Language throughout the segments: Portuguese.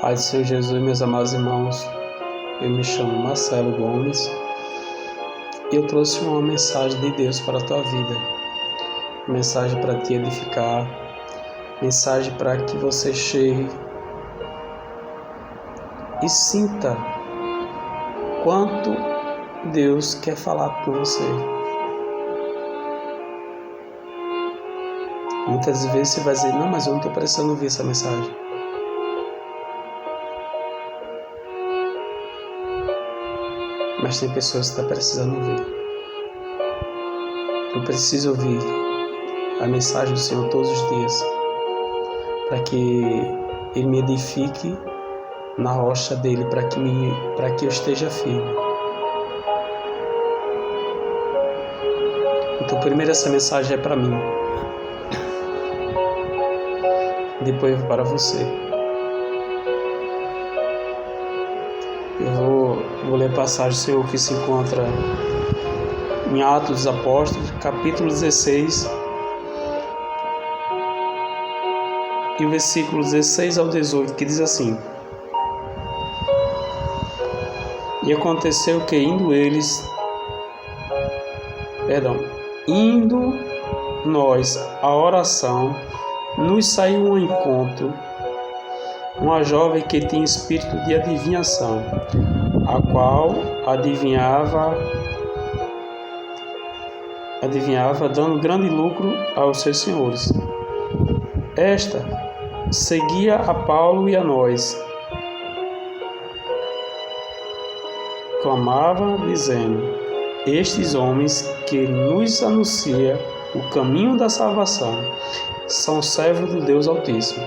Pai do Senhor Jesus, meus amados irmãos, eu me chamo Marcelo Gomes e eu trouxe uma mensagem de Deus para a tua vida, mensagem para te edificar, mensagem para que você chegue e sinta quanto Deus quer falar com você. Muitas vezes você vai dizer, não, mas eu não estou precisando ouvir essa mensagem. Mas tem pessoas que estão precisando ouvir. Eu preciso ouvir a mensagem do Senhor todos os dias, para que Ele me edifique na rocha dele, para que eu esteja firme. Então, primeiro essa mensagem é para mim, depois eu vou para você. Eu vou ler a passagem do Senhor que se encontra em Atos dos Apóstolos, capítulo 16, e o versículo 16 ao 18, que diz assim: E aconteceu que indo nós à oração, nos saiu um encontro uma jovem que tinha espírito de adivinhação, a qual adivinhava dando grande lucro aos seus senhores. Esta seguia a Paulo e a nós, clamava dizendo: Estes homens que nos anunciam o caminho da salvação são servos do Deus Altíssimo.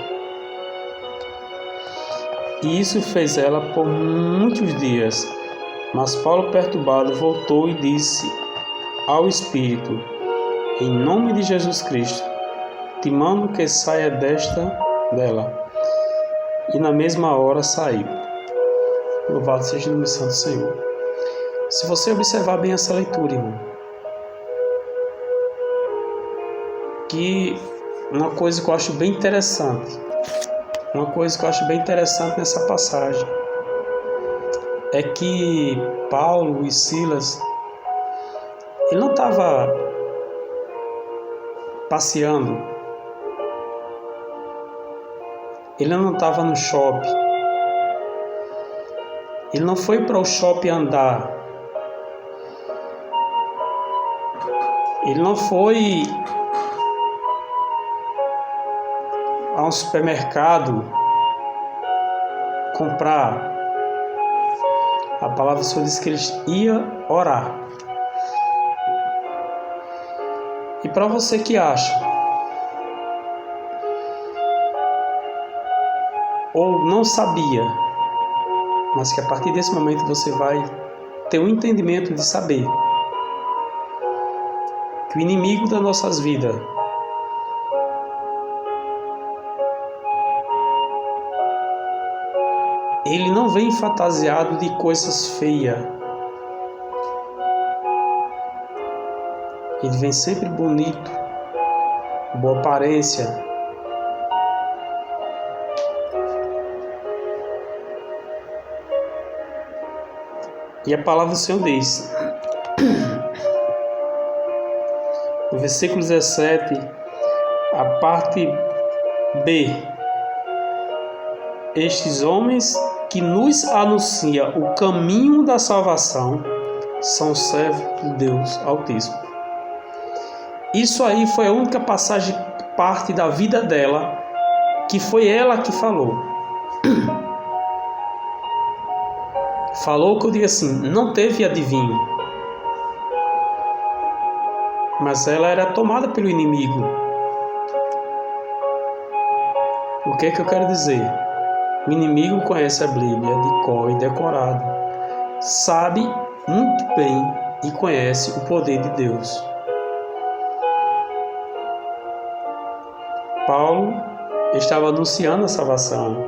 E isso fez ela por muitos dias. Mas Paulo, perturbado, voltou e disse ao Espírito: Em nome de Jesus Cristo, te mando que saia dela. E na mesma hora saiu. Louvado seja o nome santo do Senhor. Se você observar bem essa leitura, irmão, que uma coisa que eu acho bem interessante nessa passagem é que Paulo e Silas, ele não estava passeando, ele não estava no shopping, ele não foi para o shopping andar, ele não foi a um supermercado comprar. A palavra do Senhor diz que eles iam orar. E para você que acha ou não sabia, mas que a partir desse momento você vai ter um entendimento de saber que o inimigo das nossas vidas, ele não vem fantasiado de coisas feias. Ele vem sempre bonito, boa aparência. E a palavra do Senhor diz, no versículo 17, a parte B: Estes homens que nos anunciam o caminho da salvação são servos de Deus Altíssimo. Isso aí foi a única parte da vida dela que foi ela que falou. Falou que eu digo assim, não teve adivinho, mas ela era tomada pelo inimigo. O que é que eu quero dizer? O inimigo conhece a Bíblia de cor e decorado, sabe muito bem e conhece o poder de Deus. Paulo estava anunciando a salvação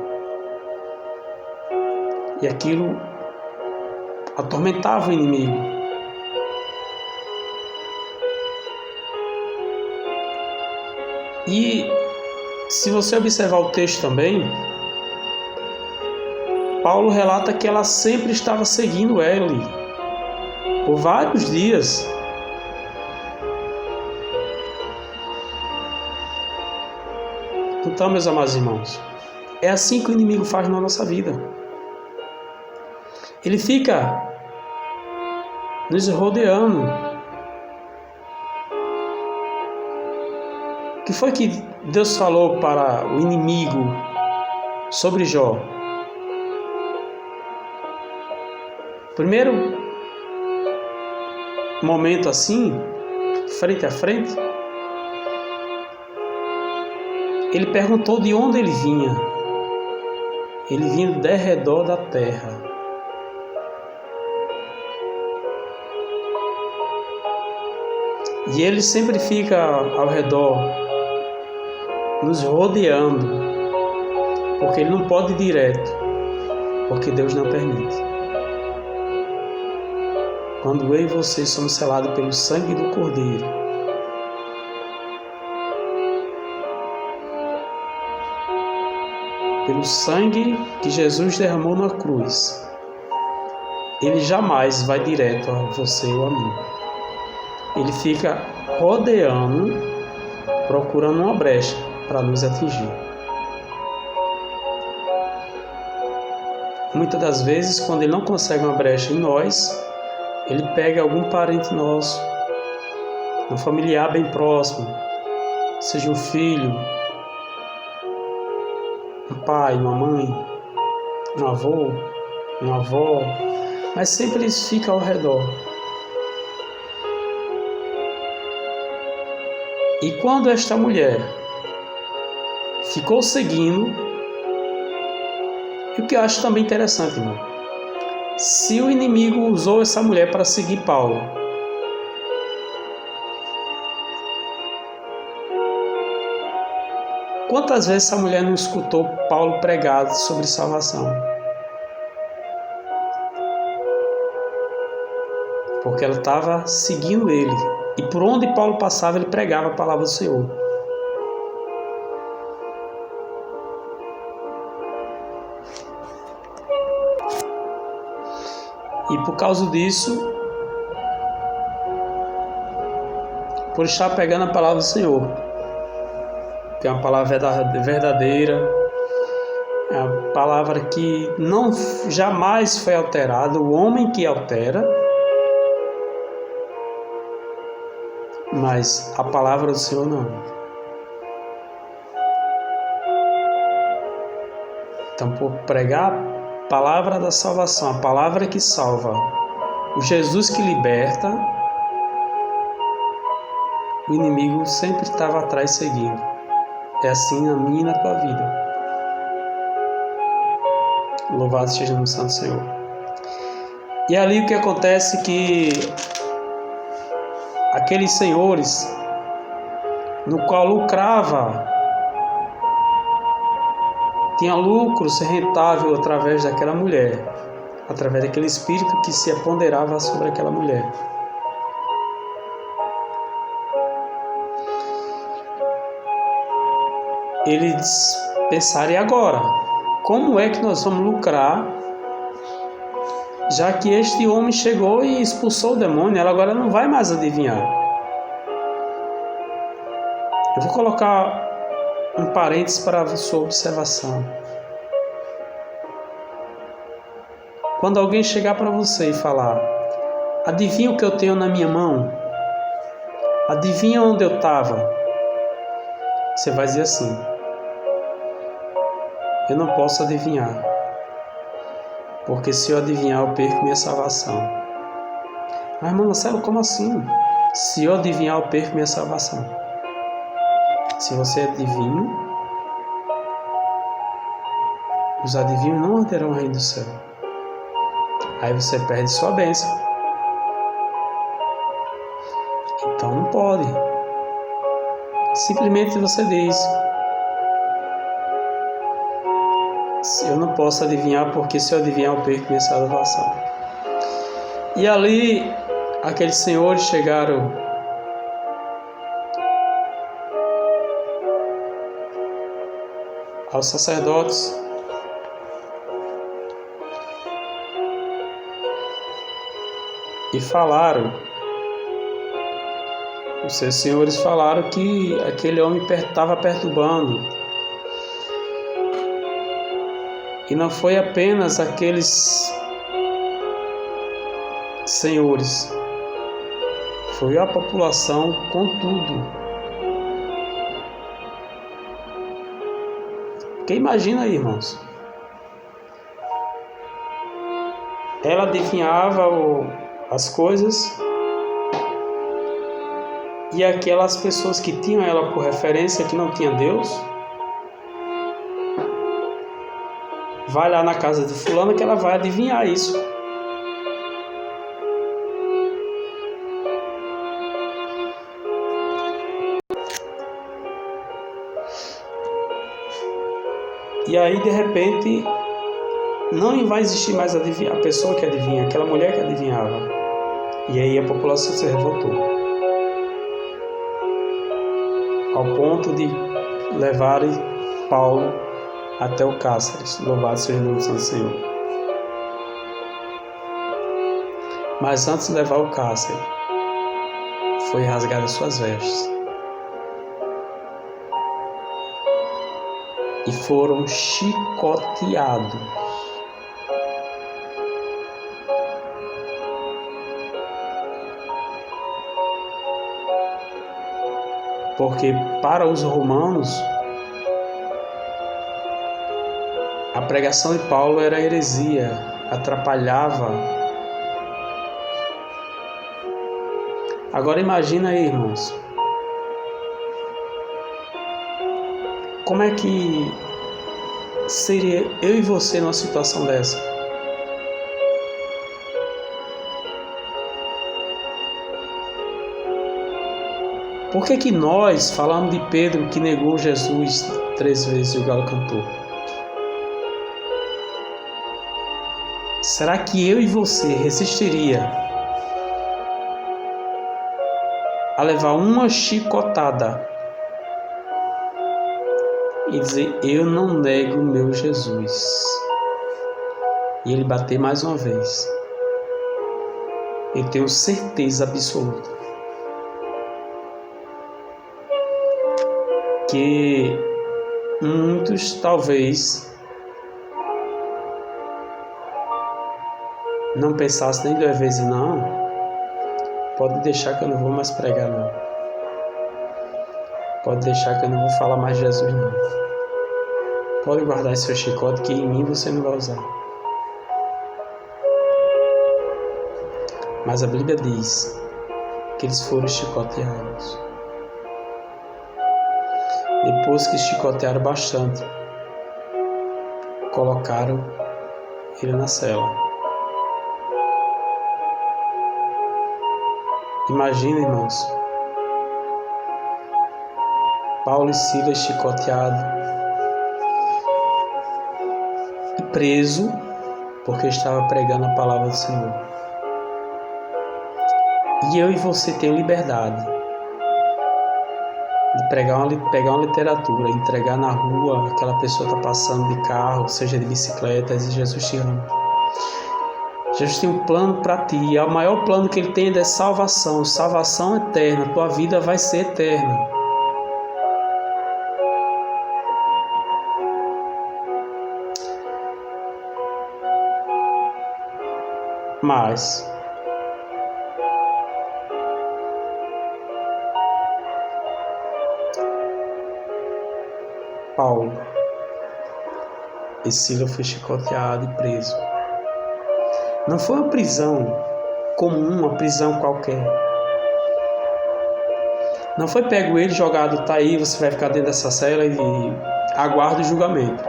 e aquilo atormentava o inimigo. E se você observar o texto também, Paulo relata que ela sempre estava seguindo ele por vários dias. Então, meus amados irmãos, é assim que o inimigo faz na nossa vida. Ele fica nos rodeando. O que foi que Deus falou para o inimigo sobre Jó? Primeiro momento assim, frente a frente, ele perguntou de onde ele vinha. Ele vinha do derredor da terra. E ele sempre fica ao redor, nos rodeando, porque ele não pode ir direto, porque Deus não permite. Quando eu e você somos selados pelo sangue do Cordeiro, pelo sangue que Jesus derramou na cruz, ele jamais vai direto a você ou a mim. Ele fica rodeando, procurando uma brecha para nos atingir. Muitas das vezes, quando ele não consegue uma brecha em nós, ele pega algum parente nosso, um familiar bem próximo, seja um filho, um pai, uma mãe, um avô, uma avó, mas sempre eles ficam ao redor. E quando esta mulher ficou seguindo, e o que eu acho também interessante, irmão, se o inimigo usou essa mulher para seguir Paulo, quantas vezes essa mulher não escutou Paulo pregar sobre salvação? Porque ela estava seguindo ele. E por onde Paulo passava, ele pregava a palavra do Senhor. E por causa disso, por estar pegando a palavra do Senhor, que é uma palavra verdadeira, é uma palavra que não jamais foi alterada, o homem que altera, mas a palavra do Senhor não. Então, por pregar a palavra da salvação, a palavra que salva, o Jesus que liberta, o inimigo sempre estava atrás seguindo. É assim na minha e na tua vida. Louvado seja o nome do Santo Senhor. E ali o que acontece é que aqueles senhores, no qual lucrava, tinha lucros rentável através daquela mulher, através daquele espírito que se apoderava sobre aquela mulher. Eles pensaram, e agora? Como é que nós vamos lucrar, já que este homem chegou e expulsou o demônio, ela agora não vai mais adivinhar? Eu vou colocar um parênteses para a sua observação. Quando alguém chegar para você e falar, adivinha o que eu tenho na minha mão? Adivinha onde eu estava? Você vai dizer assim, eu não posso adivinhar, porque se eu adivinhar eu perco minha salvação. Mas, irmão Marcelo, como assim? Se eu adivinhar eu perco minha salvação. Se você adivinha, os adivinhos não herdarão o reino do céu. Aí você perde sua bênção. Então não pode. Simplesmente você diz, eu não posso adivinhar, porque se eu adivinhar eu perco minha salvação. E ali, aqueles senhores chegaram aos sacerdotes e falaram, os seus senhores falaram que aquele homem estava perturbando. E não foi apenas aqueles senhores, foi a população com tudo. Porque imagina aí, irmãos, ela adivinhava as coisas e aquelas pessoas que tinham ela por referência, que não tinham Deus, vai lá na casa de fulano que ela vai adivinhar isso. E aí, de repente, não vai existir mais a pessoa que adivinha, aquela mulher que adivinhava. E aí a população se revoltou, ao ponto de levarem Paulo até o cárcere. Louvado seja o nome do Senhor. Mas antes de levar ao cárcere, foi rasgar as suas vestes e foram chicoteados. Porque para os romanos, a pregação de Paulo era heresia, atrapalhava. Agora imagina aí, irmãos, como é que seria eu e você numa situação dessa? Por que nós falamos de Pedro que negou Jesus 3 vezes e o galo cantou? Será que eu e você resistiria a levar uma chicotada e dizer, eu não nego o meu Jesus? E ele bater mais uma vez. Eu tenho certeza absoluta que muitos talvez não pensassem nem 2 vezes, não, pode deixar que eu não vou mais pregar, não. Pode deixar que eu não vou falar mais de Jesus, não. Pode guardar esse seu chicote que em mim você não vai usar. Mas a Bíblia diz que eles foram chicoteados. Depois que chicotearam bastante, colocaram ele na cela. Imagina, irmãos, Paulo e Silas chicoteados e preso porque estava pregando a palavra do Senhor. E eu e você temos liberdade de pegar uma literatura, entregar na rua, aquela pessoa está passando de carro, seja de bicicleta, e Jesus te ama. Jesus tem um plano para ti, e o maior plano que Ele tem é salvação eterna, tua vida vai ser eterna. Mas Paulo e Silas foi chicoteado e preso. Não foi uma prisão comum, uma prisão qualquer. Não foi pego ele, jogado, tá aí, você vai ficar dentro dessa cela e aguarda o julgamento.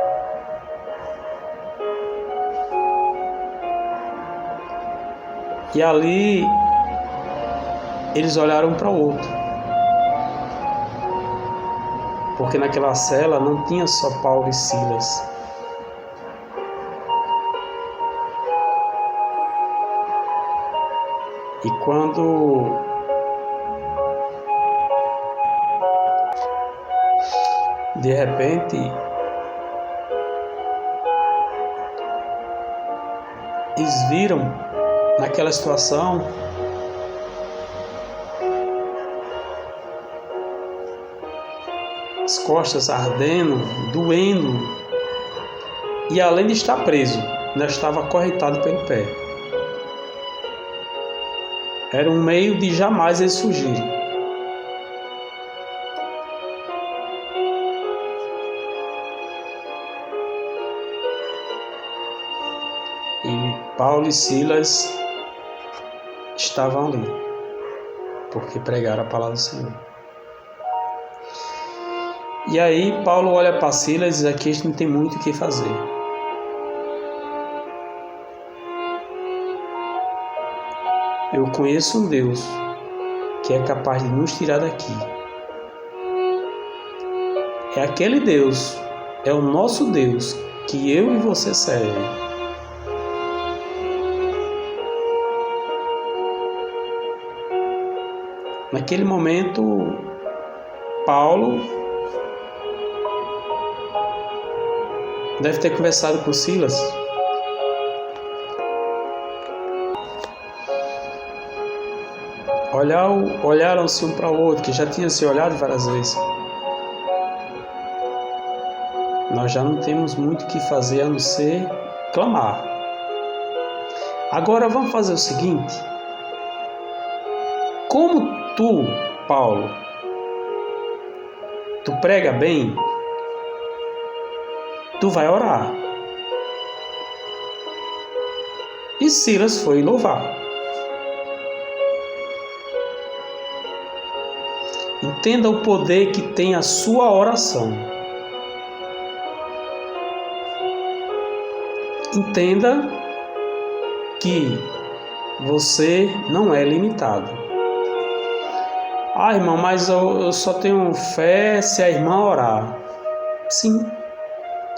E ali eles olharam um para o outro. Porque naquela cela não tinha só Paulo e Silas. E quando de repente eles viram naquela situação as costas ardendo, doendo, e além de estar preso, ainda estava acorrentado pelo pé. Era um meio de jamais eles fugirem. E Paulo e Silas estavam ali, porque pregaram a palavra do Senhor. E aí Paulo olha para Silas e diz: aqui a gente não tem muito o que fazer. Eu conheço um Deus que é capaz de nos tirar daqui. É aquele Deus, é o nosso Deus que eu e você servem. Naquele momento, Paulo deve ter conversado com Silas. Olharam-se um para o outro, que já tinham se olhado várias vezes. Nós já não temos muito o que fazer a não ser clamar. Agora vamos fazer o seguinte. Como tu, Paulo, tu prega bem, tu vai orar. E Silas foi louvar. Entenda o poder que tem a sua oração. Entenda que você não é limitado. Ah, irmão, mas eu só tenho fé se a irmã orar. Sim,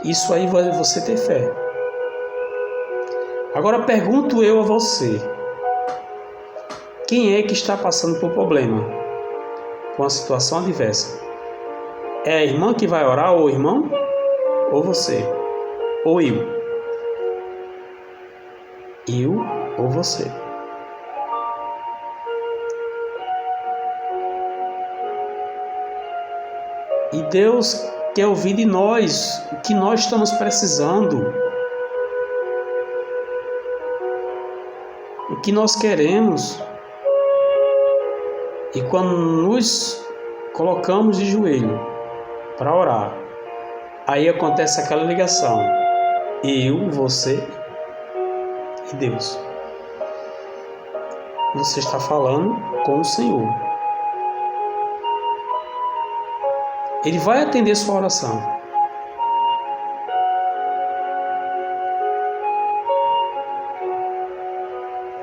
isso aí vai você ter fé. Agora pergunto eu a você: quem é que está passando por problema? Com a situação adversa? É a irmã que vai orar, ou o irmão? Ou você? Ou eu? Eu ou você? E Deus quer ouvir de nós o que nós estamos precisando, o que nós queremos. E quando nos colocamos de joelho para orar, aí acontece aquela ligação. Eu, você e Deus. Você está falando com o Senhor. Ele vai atender sua oração.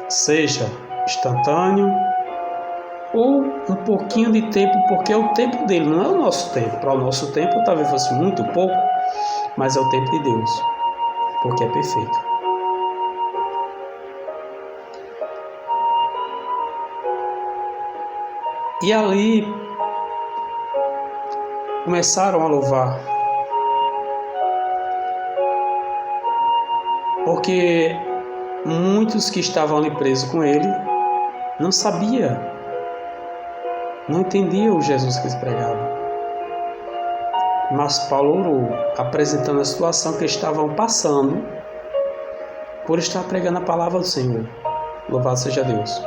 Seja instantâneo ou um pouquinho de tempo, porque é o tempo dele, não é o nosso tempo. Para o nosso tempo talvez fosse muito pouco, mas é o tempo de Deus, porque é perfeito. E ali começaram a louvar, porque muitos que estavam ali presos com ele não sabiam, não entendiam o Jesus que eles pregavam. Mas Paulo orou, apresentando a situação que eles estavam passando por estar pregando a palavra do Senhor. Louvado seja Deus.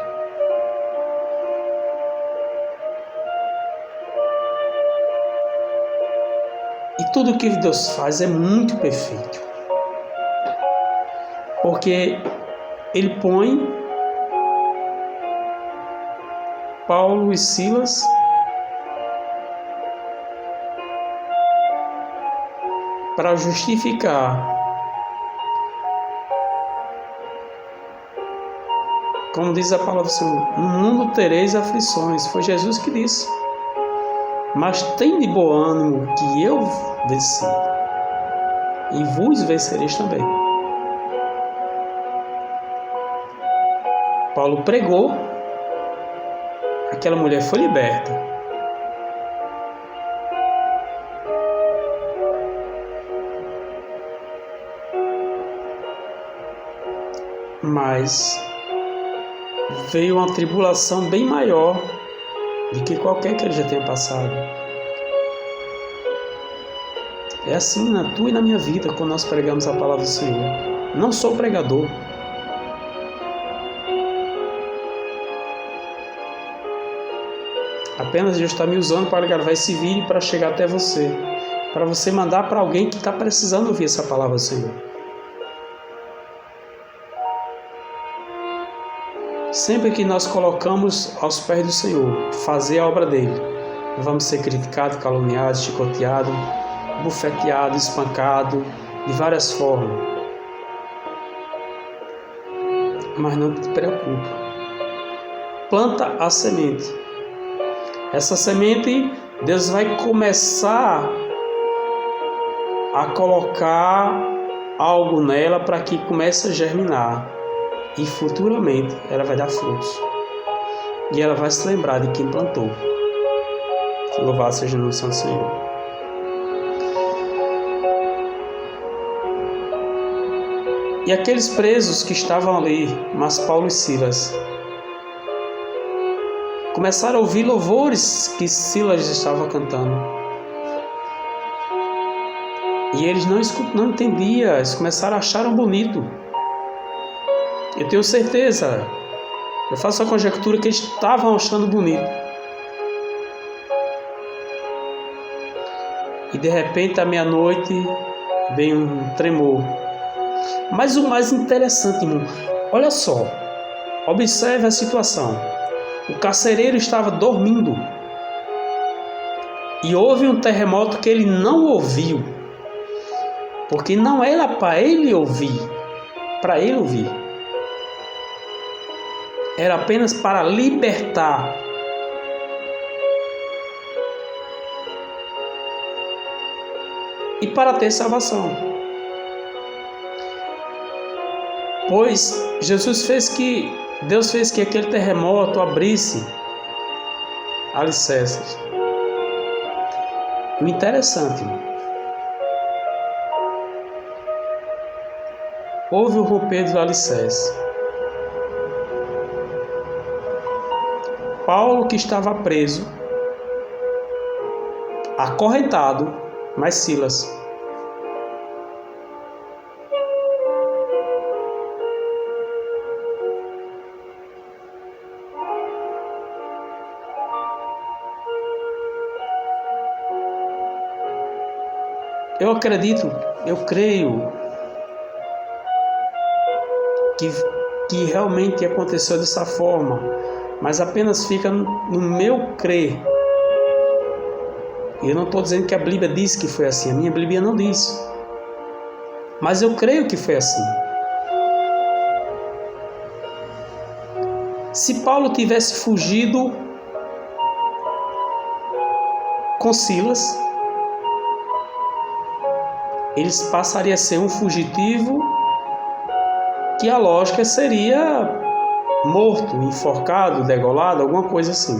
E tudo que Deus faz é muito perfeito. Porque Ele põe Paulo e Silas para justificar, como diz a palavra do Senhor, no mundo tereis aflições. Foi Jesus que disse. Mas tem de bom ânimo que eu venci, e vos vencereis também. Paulo pregou, aquela mulher foi liberta. Mas veio uma tribulação bem maior do que qualquer que ele já tenha passado. É assim na tua e na minha vida quando nós pregamos a palavra do Senhor. Não sou pregador. Apenas Deus está me usando para gravar esse vídeo para chegar até você. Para você mandar para alguém que está precisando ouvir essa palavra do Senhor. Sempre que nós colocamos aos pés do Senhor, fazer a obra dele, vamos ser criticados, caluniados, chicoteados, bufeteados, espancados, de várias formas. Mas não te preocupe. Planta a semente. Essa semente, Deus vai começar a colocar algo nela para que comece a germinar. E futuramente ela vai dar frutos. E ela vai se lembrar de quem plantou. Louvado seja o nome do Santo Senhor. E aqueles presos que estavam ali, mas Paulo e Silas, começaram a ouvir louvores que Silas estava cantando. E eles não entendiam, eles começaram a achar bonito. Eu tenho certeza, eu faço a conjectura que eles estavam achando bonito. E de repente, à meia-noite, vem um tremor. Mas o mais interessante, irmão, olha só, observe a situação. O carcereiro estava dormindo. E houve um terremoto que ele não ouviu. Porque não era para ele ouvir. Era apenas para libertar. E para ter salvação. Pois Deus fez que aquele terremoto abrisse alicerces. O interessante, houve o romper do alicerce. Paulo, que estava preso, acorrentado, mas Silas. Eu acredito, eu creio que realmente aconteceu dessa forma, mas apenas fica no meu crer. Eu não estou dizendo que a Bíblia diz que foi assim, a minha Bíblia não diz, mas eu creio que foi assim. Se Paulo tivesse fugido com Silas, ele passaria a ser um fugitivo que a lógica seria morto, enforcado, degolado, alguma coisa assim.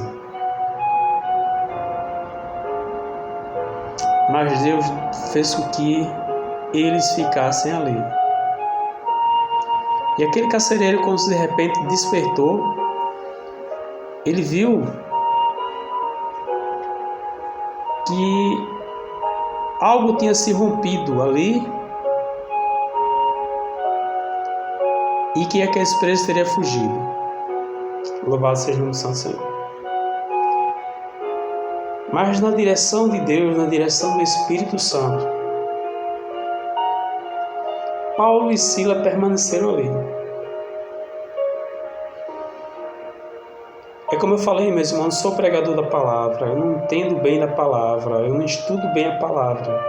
Mas Deus fez com que eles ficassem ali. E aquele carcereiro, quando de repente despertou, ele viu que algo tinha se rompido ali e que aqueles presos teriam fugido. Louvado seja o nome do Santo Senhor. Mas na direção de Deus, na direção do Espírito Santo, Paulo e Silas permaneceram ali. É como eu falei, meus irmãos, eu não sou pregador da palavra, eu não entendo bem da palavra, eu não estudo bem a palavra.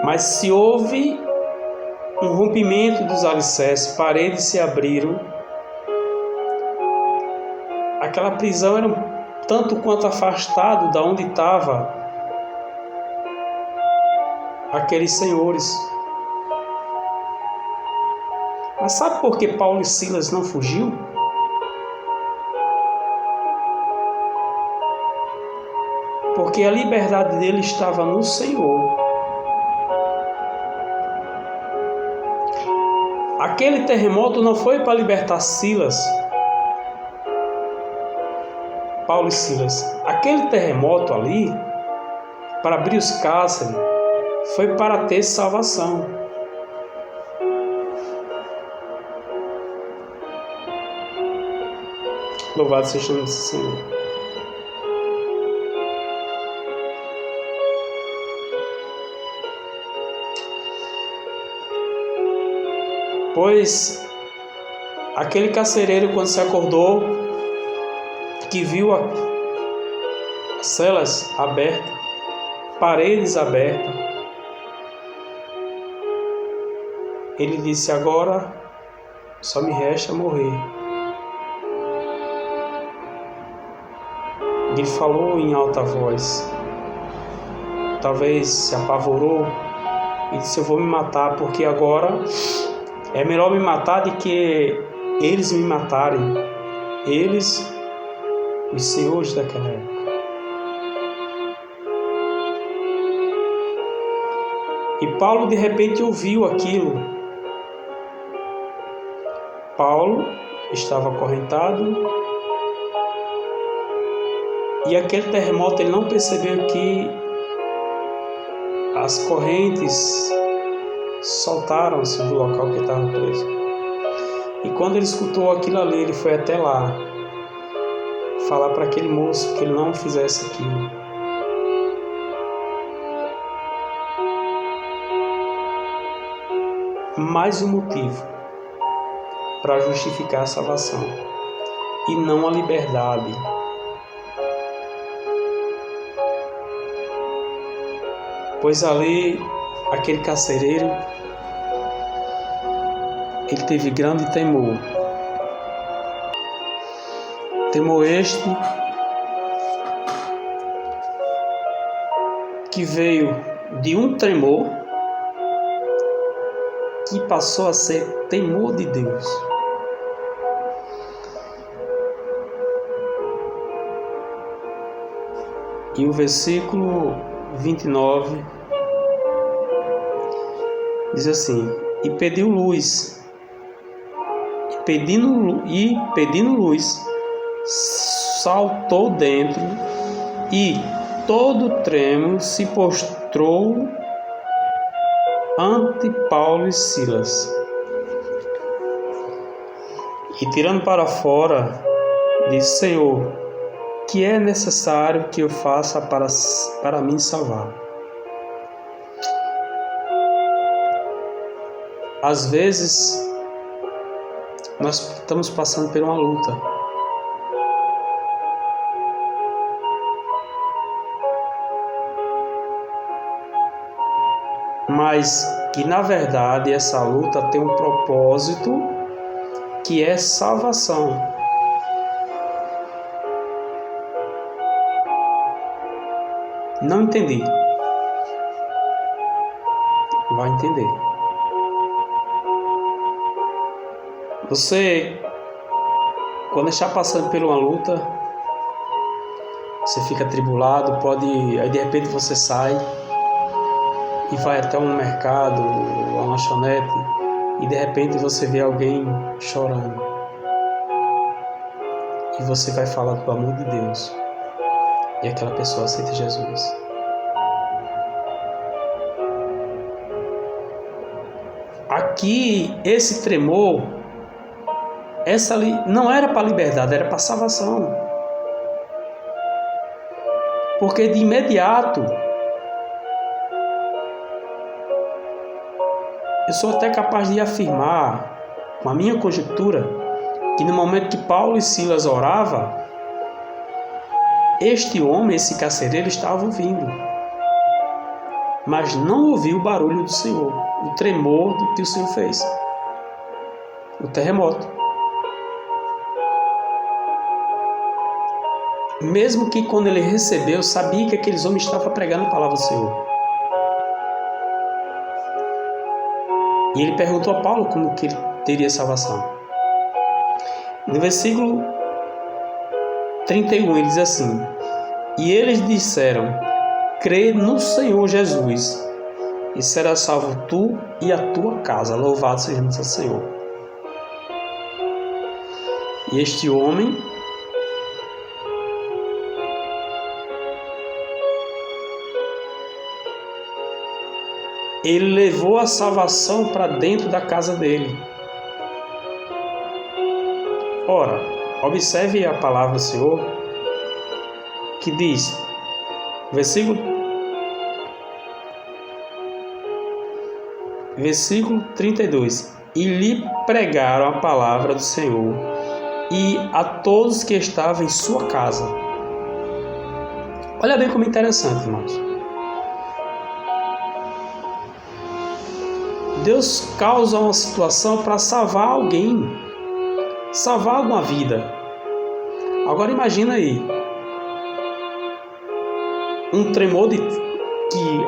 Mas se houve um rompimento dos alicerces, paredes se abriram, aquela prisão era tanto quanto afastado da onde estava aqueles senhores. Mas sabe por que Paulo e Silas não fugiu? Porque a liberdade dele estava no Senhor. Aquele terremoto não foi para libertar Silas, Paulo e Silas. Aquele terremoto ali para abrir os cárceres, foi para ter salvação. Louvado seja o nome do Senhor. Pois aquele carcereiro, quando se acordou, que viu as celas abertas, paredes abertas, ele disse: agora só me resta morrer. Ele falou em alta voz, talvez se apavorou e disse: eu vou me matar, porque agora é melhor me matar do que eles me matarem. Eles, os senhores daquela época. E Paulo de repente ouviu aquilo. Paulo estava acorrentado e aquele terremoto, ele não percebeu que as correntes soltaram-se do local que ele estava preso. E quando ele escutou aquilo ali, ele foi até lá falar para aquele moço que ele não fizesse aquilo. Mais um motivo para justificar a salvação e não a liberdade. Pois ali, aquele carcereiro, ele teve grande temor. Temor este que veio de um tremor que passou a ser temor de Deus. E o versículo 29 diz assim: e pediu luz, e pedindo luz, saltou dentro e todo trêmulo se prostrou ante Paulo e Silas. E tirando para fora, disse: Senhor, que é necessário que eu faça para me salvar? Às vezes, nós estamos passando por uma luta. Mas que, na verdade, essa luta tem um propósito que é salvação. Não entendi. Vai entender. Você, quando está passando por uma luta, você fica atribulado, aí de repente você sai e vai até um mercado, uma lanchonete, e de repente você vê alguém chorando. E você vai falar do amor de Deus. E aquela pessoa aceita Jesus. Aqui, esse tremor, essa ali não era para liberdade, era para salvação. Porque de imediato, eu sou até capaz de afirmar, com a minha conjectura, que no momento que Paulo e Silas oravam, este homem, esse carcereiro, estava ouvindo, mas não ouviu o barulho do Senhor, o tremor do que o Senhor fez, o terremoto. Mesmo que quando ele recebeu, sabia que aqueles homens estavam pregando a palavra do Senhor. E ele perguntou a Paulo como que ele teria salvação. No versículo 31 ele diz assim: e eles disseram: crê no Senhor Jesus, e serás salvo tu e a tua casa. Louvado seja o Senhor. E este homem Ele levou a salvação para dentro da casa dele. Ora, observe a palavra do Senhor, que diz, versículo 32, e lhe pregaram a palavra do Senhor, e a todos que estavam em sua casa. Olha bem como é interessante, irmãos. Deus causa uma situação para salvar alguém, salvar alguma vida. Agora imagina aí, um tremor que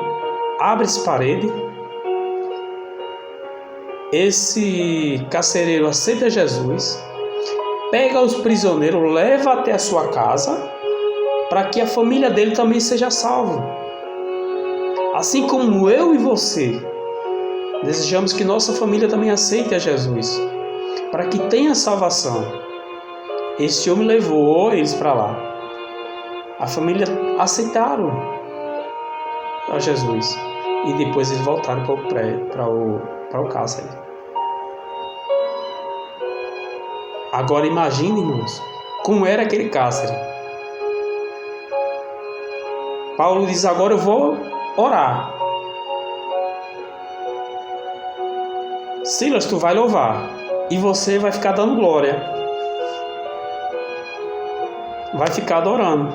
abre essa parede, esse carcereiro aceita Jesus, pega os prisioneiros, leva até a sua casa, para que a família dele também seja salva. Assim como eu e você desejamos que nossa família também aceite a Jesus, para que tenha salvação. Este homem levou eles para lá. A família aceitaram a Jesus e depois eles voltaram para o cárcere. Agora imagine, irmãos, como era aquele cárcere. Paulo diz, agora eu vou orar. Silas, tu vai louvar e você vai ficar dando glória. Vai ficar adorando.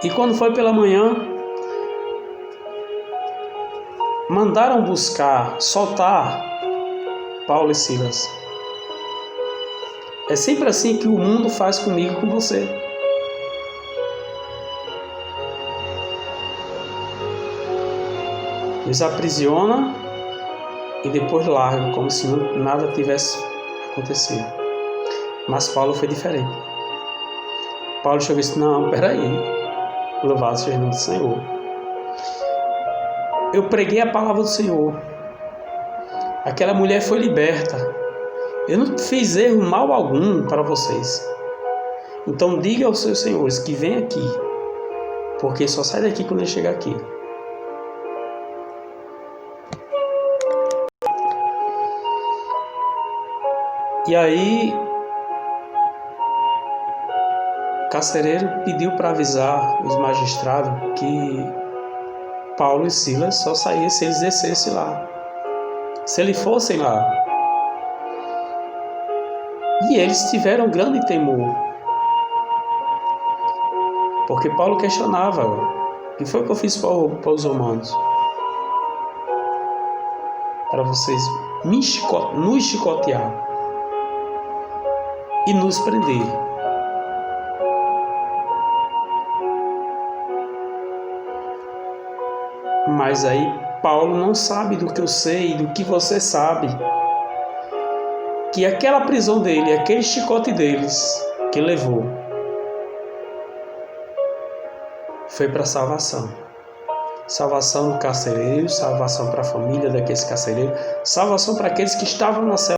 E quando foi pela manhã, mandaram buscar, soltar Paulo e Silas. É sempre assim que o mundo faz comigo e com você. Eles aprisionam e depois largam, como se nada tivesse acontecido. Mas Paulo foi diferente. Paulo chegou e disse, não, peraí, louvado seja o nome do Senhor. Eu preguei a palavra do Senhor. Aquela mulher foi liberta. Eu não fiz erro mal algum para vocês. Então diga aos seus senhores que vem aqui, porque só sai daqui quando ele chegar aqui. E aí, o carcereiro pediu para avisar os magistrados que Paulo e Silas só saíam se eles descessem lá, se eles fossem lá. E eles tiveram grande temor, porque Paulo questionava, o que foi que eu fiz para os romanos? Para vocês nos chicotear e nos prender. Mas aí Paulo não sabe do que eu sei, do que você sabe. Que aquela prisão dele, aquele chicote deles que levou, foi para salvação. Salvação do carcereiro, salvação para a família daqueles carcereiros, salvação para aqueles que estavam na cela.